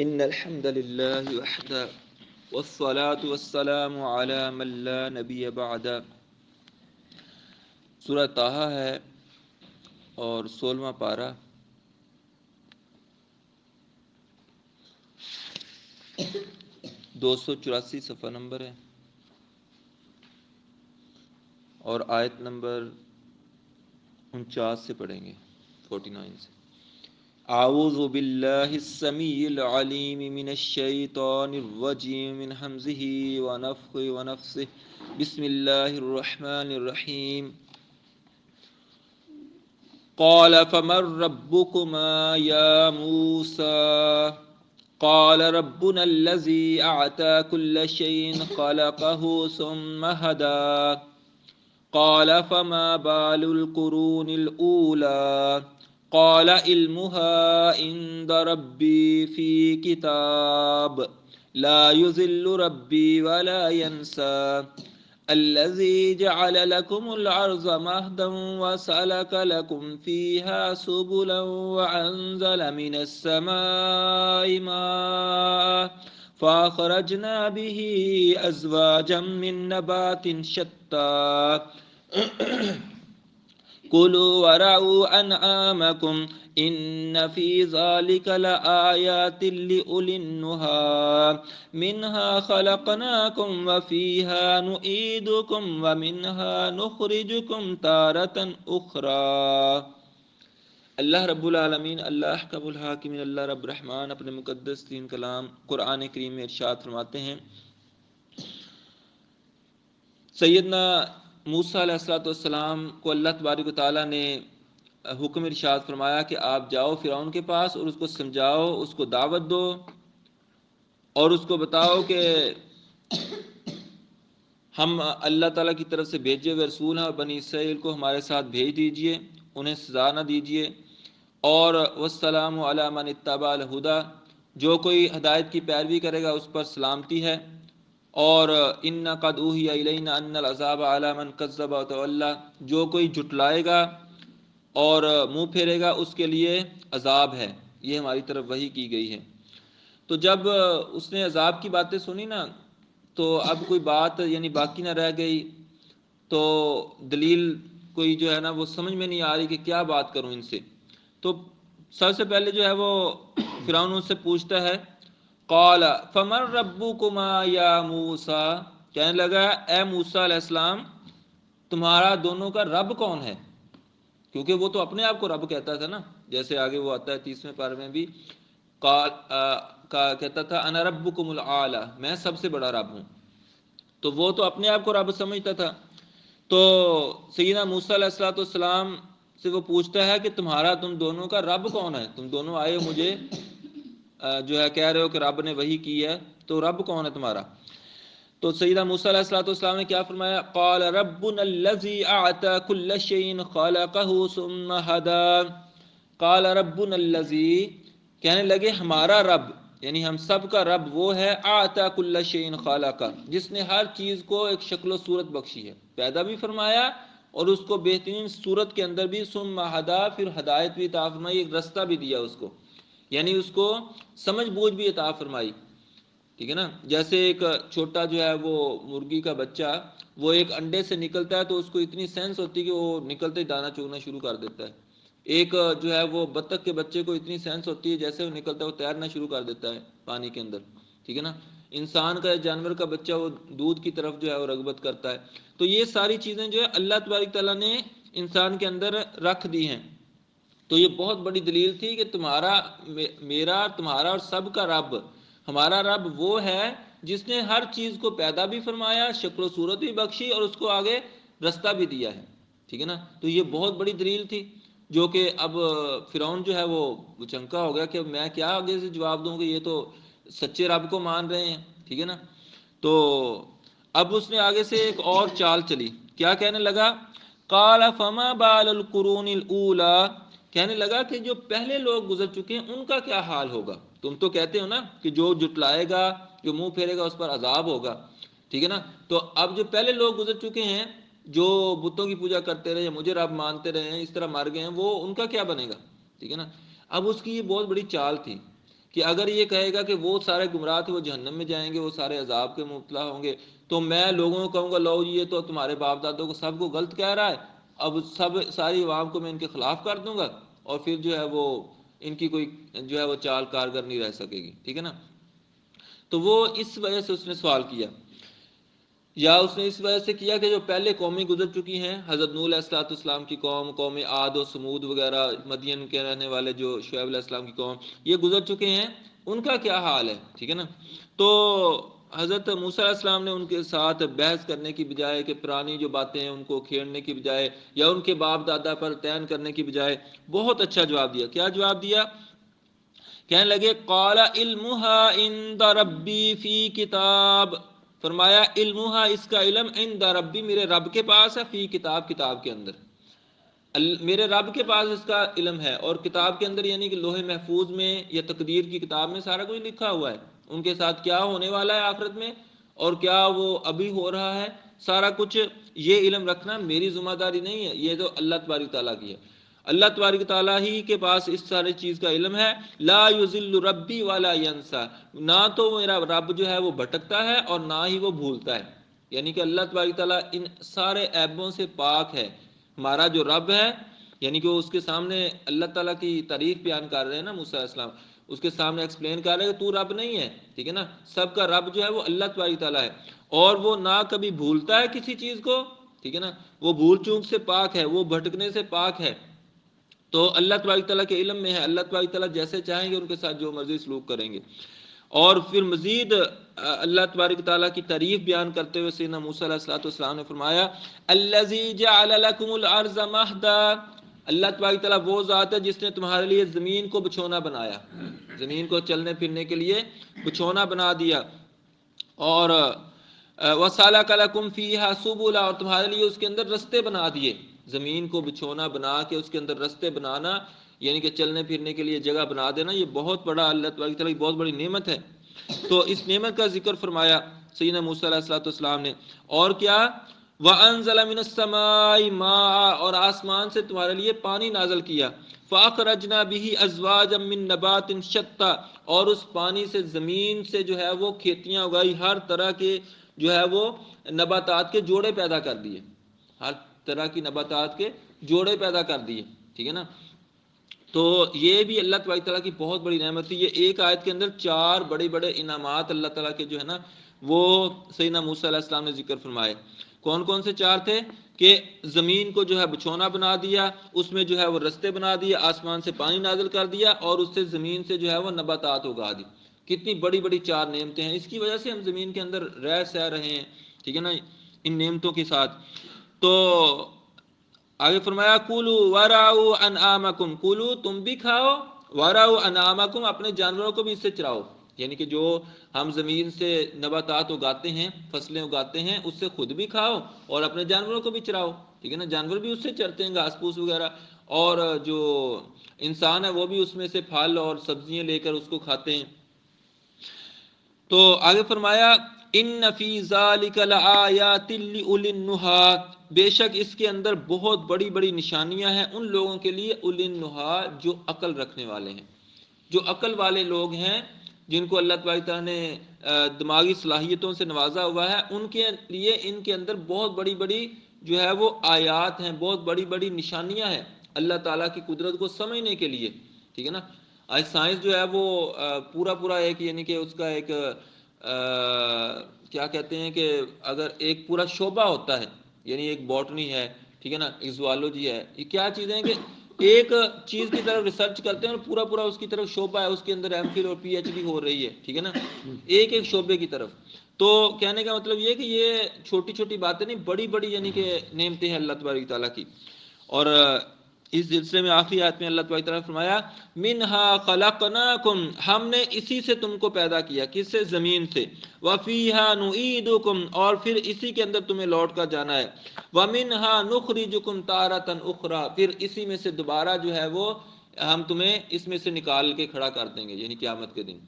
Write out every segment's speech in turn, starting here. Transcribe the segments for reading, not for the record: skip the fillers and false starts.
ان الحمد للہ وحدہ والصلاة والسلام علی من لا نبی بعد۔ سورہ طٰہٰ ہے اور 16واں پارہ۔ 284 صفحہ نمبر ہے اور آیت نمبر 49 سے پڑھیں گے، 49 سے۔ اعوذ باللہ السمیع العلیم من الشیطان الرجیم من ہمزہ ونفخہ ونفثہ۔ بسم اللہ الرحمن الرحیم۔ قال فمن ربکما یا موسیٰ قال ربنا الذي أعطى كل شيء خلقه ثم هدى قال فما بال القرون الأولى قال علمها عند ربي في كتاب لا يضل ربي ولا ينسى الذي جعل لكم الأرض مهدا وسلك لكم فيها سبلا وأنزل من السماء ماء فأخرجنا به أزواجا من نبات شتى كلوا ورعوا أنعامكم إن في ذلك لآيات لأولي النهى منها خلقناكم وفيها نعيدكم ومنها نخرجكم تارة أخرى۔ اللہ رب العالمین، اللہ احکم الحاکمین، اللہ رب الرحمن اپنے مقدس ترین کلام قرآن کریم میں ارشاد فرماتے ہیں، سیدنا موسیٰ علیہ السلام کو اللہ تبارک و تعالیٰ نے حکم ارشاد فرمایا کہ آپ جاؤ فرعون کے پاس اور اس کو سمجھاؤ، اس کو دعوت دو اور اس کو بتاؤ کہ ہم اللہ تعالیٰ کی طرف سے بھیجے ہوئے رسول ہیں اور بنی اسرائیل کو ہمارے ساتھ بھیج دیجئے، انہیں سزا نہ دیجئے، اور والسلام علی من اتبع الہدی، جو کوئی ہدایت کی پیروی کرے گا اس پر سلامتی ہے، اور ان قد اوحی الینا ان العذاب علی من کذب وتولی، جو کوئی جھٹلائے گا اور منہ پھیرے گا اس کے لیے عذاب ہے، یہ ہماری طرف وحی کی گئی ہے۔ تو جب اس نے عذاب کی باتیں سنی نا، تو اب کوئی بات یعنی باقی نہ رہ گئی، تو دلیل کوئی جو ہے نا وہ سمجھ میں نہیں آ رہی کہ کیا بات کروں ان سے۔ تو سب سے پہلے جو ہے وہ فرعون ان سے پوچھتا ہے، قال فمن ربکما یا موسیٰ، کہنے لگا اے موسیٰ علیہ السلام تمہارا دونوں کا رب کون ہے؟ کیونکہ وہ تو اپنے آپ کو رب کہتا تھا نا، جیسے آگے وہ آتا ہے 30ویں پارے میں بھی، قال کہتا تھا انا ربکم الاعلی، میں سب سے بڑا رب ہوں، تو وہ تو اپنے آپ کو رب سمجھتا تھا۔ تو سیدنا موسیٰ علیہ السلام سے وہ پوچھتا ہے کہ تم دونوں کا رب کون ہے؟ تم دونوں آئے مجھے جو ہے کہہ رہے ہو کہ رب نے وحی کی ہے، تو رب کون ہے تمہارا؟ تو سیدنا موسیٰ علیہ السلام نے کیا فرمایا؟ قال ربنا الذي اعطى كل شيء خلقه ثم هدى قال ربنا الذي، کہنے لگے ہمارا رب یعنی ہم سب کا رب وہ ہے، اعطى كل شيء خلقه، جس نے ہر چیز کو ایک شکل و صورت بخشی ہے، پیدا بھی فرمایا اور اس کو بہترین صورت کے اندر بھی ثم هدى، پھر ہدایت بھی عطا فرمائی، ایک رستہ بھی دیا اس کو، یعنی اس کو سمجھ بوجھ بھی عطا فرمائی، ٹھیک ہے نا۔ جیسے ایک چھوٹا جو ہے وہ مرغی کا بچہ، وہ ایک انڈے سے نکلتا ہے تو اس کو اتنی سینس ہوتی ہے کہ وہ نکلتے ہی دانہ چگنا شروع کر دیتا ہے۔ ایک جو ہے وہ بطخ کے بچے کو اتنی سینس ہوتی ہے، جیسے وہ نکلتا ہے وہ تیرنا شروع کر دیتا ہے پانی کے اندر، ٹھیک ہے نا۔ انسان کا جانور کا بچہ وہ دودھ کی طرف جو ہے وہ رغبت کرتا ہے۔ تو یہ ساری چیزیں جو ہے اللہ تبارک تعالیٰ نے انسان کے اندر رکھ دی ہیں۔ تو یہ بہت بڑی دلیل تھی کہ تمہارا، میرا، تمہارا اور سب کا رب، ہمارا رب وہ ہے جس نے ہر چیز کو پیدا بھی فرمایا، شکل و صورت بھی بخشی اور اس کو آگے رستہ بھی دیا ہے، ٹھیک ہے نا۔ تو یہ بہت بڑی دلیل تھی، جو کہ اب فرعون جو ہے وہ چنکا ہو گیا کہ میں کیا آگے سے جواب دوں کہ یہ تو سچے رب کو مان رہے ہیں، ٹھیک ہے نا۔ تو اب اس نے آگے سے ایک اور چال چلی، کیا کہنے لگا؟ قال فما بال القرون الاولی، کہنے لگا کہ جو پہلے لوگ گزر چکے ہیں ان کا کیا حال ہوگا؟ تم تو کہتے ہو نا کہ جو جھٹلائے گا، جو منہ پھیرے گا اس پر عذاب ہوگا، ٹھیک ہے نا۔ تو اب جو پہلے لوگ گزر چکے ہیں، جو بتوں کی پوجا کرتے رہے، مجھے رب مانتے رہے ہیں، اس طرح مر گئے ہیں، وہ ان کا کیا بنے گا، ٹھیک ہے نا۔ اب اس کی یہ بہت بڑی چال تھی کہ اگر یہ کہے گا کہ وہ سارے گمراہ تھے وہ جہنم میں جائیں گے، وہ سارے عذاب کے مبتلا ہوں گے، تو میں لوگوں کو کہوں گا لو یہ تو تمہارے باپ دادوں کو سب کو غلط کہہ رہا ہے، اب ساری عوام کو میں ان کے خلاف کر دوں گا، اور پھر جو ہے وہ ان کی کوئی جو ہے وہ چال کارگر نہیں رہ سکے گی، ٹھیک ہے نا۔ تو وہ اس وجہ سے اس نے سوال کیا، یا اس نے اس وجہ سے کیا کہ جو پہلے قومیں گزر چکی ہیں، حضرت نوح علیہ السلام کی قوم عاد و سمود وغیرہ، مدین کے رہنے والے جو شعیب علیہ السلام کی قوم، یہ گزر چکے ہیں، ان کا کیا حال ہے، ٹھیک ہے نا۔ تو حضرت موسیٰ علیہ السلام نے ان کے ساتھ بحث کرنے کی بجائے کہ پرانی جو باتیں ہیں ان کو کھیڑنے کی بجائے یا ان کے باپ دادا پر تعین کرنے کی بجائے بہت اچھا جواب دیا۔ کیا جواب دیا؟ کہنے لگے قال علمها عند ربی فی کتاب، فرمایا علمها، اس کا علم عند ربی، میرے رب کے پاس ہے، فی کتاب، کتاب کے اندر، میرے رب کے پاس اس کا علم ہے، اور کتاب کے اندر یعنی کہ لوح محفوظ میں یا تقدیر کی کتاب میں سارا کچھ لکھا ہوا ہے، ان کے ساتھ کیا ہونے والا ہے آخرت میں اور کیا وہ ابھی ہو رہا ہے، سارا کچھ یہ علم رکھنا میری ذمہ داری نہیں ہے، یہ تو اللہ تبارک تعالیٰ کی ہے۔ اللہ تبارک تعالیٰ ہی کے پاس اس سارے چیز کا علم ہے۔ لا یضل ربی ولا ینسا، نہ تو میرا رب جو ہے وہ بھٹکتا ہے اور نہ ہی وہ بھولتا ہے، یعنی کہ اللہ تبارک تعالیٰ ان سارے عیبوں سے پاک ہے۔ ہمارا جو رب ہے، یعنی کہ وہ اس کے سامنے اللہ تعالیٰ کی تعریف بیان کر رہے ہیں نا موسیٰ علیہ السلام، اس کے سامنے ایکسپلین کر رہے ہیں کہ تو رب نہیں ہے، ٹھیک ہے نا، سب کا رب جو ہے وہ اللہ تبارک تعالیٰ ہے، اور وہ نہ کبھی بھولتا ہے کسی چیز کو، ٹھیک ہے نا، وہ بھول چوک سے پاک ہے، وہ بھٹکنے سے پاک ہے۔ تو اللہ تبارک تعالیٰ کے علم میں ہے، اللہ تبارک تعالیٰ جیسے چاہیں گے ان کے ساتھ جو مرضی سلوک کریں گے۔ اور پھر مزید اللہ تبارک تعالیٰ کی تعریف بیان کرتے ہوئے سیدنا موسیٰ علیہ السلام نے فرمایا الذی جعل لکم الارض مہدا، اللہ تبارک تعالیٰ وہ ذات ہے جس نے تمہارے لیے زمین کو بچھونا بنایا، زمین کو چلنے پھرنے کے لیے بچھونا بنا دیا، اور وَسَلَكَ لَكُمْ فِيهَا سُبُلًا، اور تمہارے لیے اس کے اندر رستے بنا دیے، زمین کو بچھونا بنا کے اس کے اندر رستے بنانا، یعنی کہ چلنے پھرنے کے لیے جگہ بنا دینا، یہ بہت بڑا اللہ تبارک تعالیٰ کی بہت بڑی نعمت ہے۔ تو اس نعمت کا ذکر فرمایا سیدنا موسیٰ علیہ السلام نے، اور کیا وَأَنزَلَ مِنَ السَّمَاءِ مَاءً، اور آسمان سے تمہارے لیے پانی نازل کیا، فَأَخْرَجْنَا بِهِ أَزْوَاجًا مِّن نَبَاتٍ شَتَّىٰ، اور اس پانی سے زمین سے جو ہے وہ کھیتیاں اگائی، ہر طرح کے جو ہے وہ نباتات کے جوڑے پیدا کر دیے، ہر طرح کی نباتات کے جوڑے پیدا کر دیے، ٹھیک ہے نا۔ تو یہ بھی اللہ تبارک تعالیٰ کی بہت بڑی نعمت تھی۔ یہ ایک آیت کے اندر 4 بڑے بڑے انعامات اللہ تعالیٰ کے جو ہے نا وہ سیدنا موسیٰ علیہ السلام نے ذکر فرمائے۔ کون کون سے 4 تھے؟ کہ زمین کو جو ہے بچھونا بنا دیا، اس میں جو ہے وہ رستے بنا دیے، آسمان سے پانی نازل کر دیا، اور اس سے زمین سے جو ہے وہ نباتات اگا دی۔ کتنی بڑی بڑی 4 نعمتیں ہیں، اس کی وجہ سے ہم زمین کے اندر رہ سہ رہے ہیں، ٹھیک ہے نا، ان نعمتوں کے ساتھ۔ تو آگے فرمایا کولو وراؤ انعامکم، کولو تم بھی کھاؤ، وراؤ انعامکم اپنے جانوروں کو بھی اس سے چراؤ، یعنی کہ جو ہم زمین سے نباتات اگاتے ہیں، فصلیں اگاتے ہیں، اس سے خود بھی کھاؤ اور اپنے جانوروں کو بھی چراؤ، ٹھیک ہے نا، جانور بھی اس سے چرتے ہیں گھاس پھوس وغیرہ، اور جو انسان ہے وہ بھی اس میں سے پھل اور سبزیاں لے کر اس کو کھاتے ہیں۔ تو آگے فرمایا ان فی ذالک لآیات لأولی النہی، بے شک اس کے اندر بہت بڑی بڑی نشانیاں ہیں ان لوگوں کے لیے، اولی النہی، جو عقل رکھنے والے ہیں، جو عقل والے لوگ ہیں، جن کو اللہ تبارک تعالیٰ نے دماغی صلاحیتوں سے نوازا ہوا ہے، ان کے لیے ان کے اندر بہت بڑی بڑی جو ہے وہ آیات ہیں، بہت بڑی بڑی نشانیاں ہیں اللہ تعالیٰ کی قدرت کو سمجھنے کے لیے، ٹھیک ہے نا۔ آج سائنس جو ہے وہ پورا ایک یعنی کہ اس کا ایک کیا کہتے ہیں کہ اگر ایک پورا شعبہ ہوتا ہے، یعنی ایک باٹنی ہے، ٹھیک ہے نا، ایک زوالوجی ہے، یہ کیا چیزیں ہیں کہ ایک چیز کی طرف ریسرچ کرتے ہیں اور پورا اس کی طرف شعبہ ہے، اس کے اندر ایم فل اور پی ایچ ڈی ہو رہی ہے، ٹھیک ہے نا، ایک شعبے کی طرف۔ تو کہنے کا مطلب یہ کہ یہ چھوٹی چھوٹی باتیں نہیں، بڑی بڑی یعنی کہ نعمتیں ہیں اللہ تبارک تعالیٰ کی۔ اور اس سلسلے میں آخری آیت میں اللہ تبارک تعالیٰ نے فرمایا منہا خلقناکم، ہم نے اسی سے تم کو پیدا کیا، کس سے؟ زمین سے، وفیہا نعیدکم، اور پھر اسی کے اندر تمہیں لوٹ کر جانا ہے، ومنہا نخرجکم تارۃ اخری، پھر اسی میں سے دوبارہ جو ہے وہ ہم تمہیں اس میں سے نکال کے کھڑا کر دیں گے، یعنی قیامت کے دن۔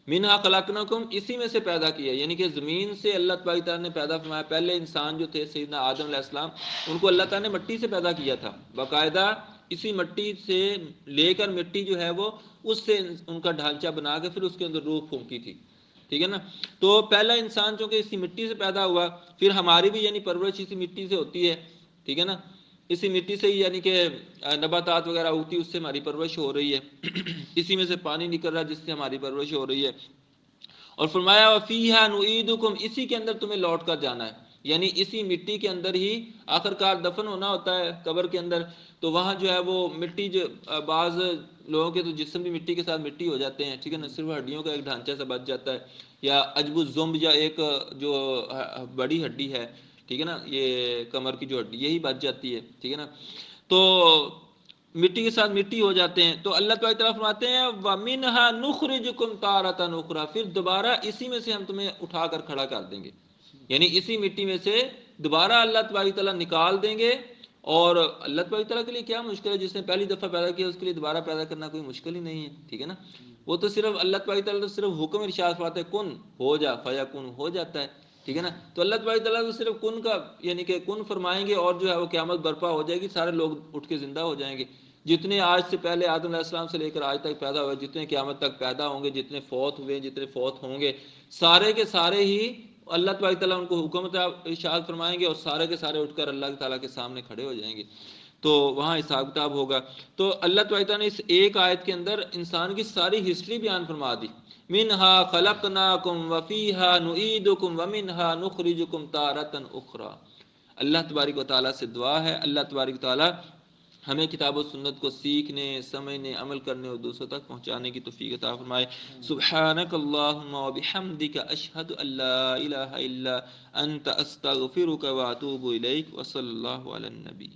منہا خلقناکم، اسی میں سے پیدا کیا، یعنی کہ زمین سے اللہ تبارک تعالیٰ نے پیدا فرمایا۔ پہلے انسان جو تھے سیدنا آدم علیہ السلام، ان کو اللہ تعالیٰ نے مٹی سے پیدا کیا تھا، باقاعدہ اسی مٹی سے لے کر مٹی جو ہے وہ اس سے ان کا ڈھانچہ بنا کے پھر اس کے اندر روح پھونکی تھی، ٹھیک ہے نا۔ تو پہلا انسان چونکہ اسی مٹی سے پیدا ہوا، پھر ہماری بھی یعنی پرورش اسی مٹی سے ہوتی ہے، ٹھیک ہے نا، اسی مٹی سے ہی یعنی کہ نباتات وغیرہ اگتی، اس سے ہماری پرورش ہو رہی ہے، اسی میں سے پانی نکل رہا ہے جس سے ہماری پرورش ہو رہی ہے۔ اور فرمایا وَفِيهَا نُعِيدُكُمْ، اسی کے اندر تمہیں لوٹ کر جانا ہے، یعنی اسی مٹی کے اندر ہی آخر کار دفن ہونا ہوتا ہے قبر کے اندر۔ تو وہاں جو ہے وہ مٹی، جو بعض لوگوں کے تو جسم بھی مٹی کے ساتھ مٹی ہو جاتے ہیں، ٹھیک ہے نا، صرف ہڈیوں کا ایک ڈھانچہ سا بچ جاتا ہے، یا عجب الزمب، یا ایک جو بڑی ہڈی ہے، ٹھیک ہے نا، یہ کمر کی جو ہڈی یہی بچ جاتی ہے، ٹھیک ہے نا۔ تو مٹی کے ساتھ مٹی ہو جاتے ہیں۔ تو اللہ تعالیٰ فرماتے ہیں وَمِنْهَا نُخْرِجُكُمْ تَارَةً أُخْرَىٰ، پھر دوبارہ اسی میں سے ہم تمہیں اٹھا کر کھڑا کر دیں گے، یعنی اسی مٹی میں سے دوبارہ اللہ تبارک تعالیٰ نکال دیں گے۔ اور اللہ تبارک تعالیٰ کے لیے کیا مشکل ہے، جس نے پہلی دفعہ پیدا کیا اس کے لیے دوبارہ پیدا کرنا کوئی مشکل ہی نہیں ہے، ٹھیک ہے نا۔ وہ تو صرف اللہ تبارک تعالیٰ تو صرف حکم ارشاد فرماتے ہیں کن ہو جا، فیکن ہو جاتا ہے، ٹھیک ہے نا۔ تو اللہ تبارک تعالیٰ تو صرف کن کا یعنی کہ کن فرمائیں گے اور جو ہے وہ قیامت برپا ہو جائے گی، سارے لوگ اٹھ کے زندہ ہو جائیں گے، جتنے آج سے پہلے آدم علیہ السلام سے لے کر آج تک پیدا ہوئے، جتنے قیامت تک پیدا ہوں گے، جتنے فوت ہوئے، جتنے فوت ہوں گے، سارے کے سارے ہی اللہ تبارک تعالیٰ ان کو حکم ارشاد فرمائیں گے، اور سارے کے سارے اٹھ کر اللہ تعالیٰ کے سامنے کھڑے ہو جائیں گے، تو وہاں حساب کتاب ہوگا۔ تو اللہ تبارک تعالیٰ نے اس ایک آیت کے اندر انسان کی ساری ہسٹری بیان فرما دی، منہا خلقناکم وفیہا نعیدکم ومنہا نخرجکم تارۃ اخری۔ اللہ تبارک و تعالیٰ سے دعا ہے اللہ تبارک و تعالیٰ ہمیں کتاب و سنت کو سیکھنے، سمجھنے، عمل کرنے اور دوسروں تک پہنچانے کی توفیق عطا فرمائے۔ سبحانک اللہم و بحمدک، اشہد ان لا الہ الا انت، استغفرک و اتوب الیک، وصلی اللہ علی النبی۔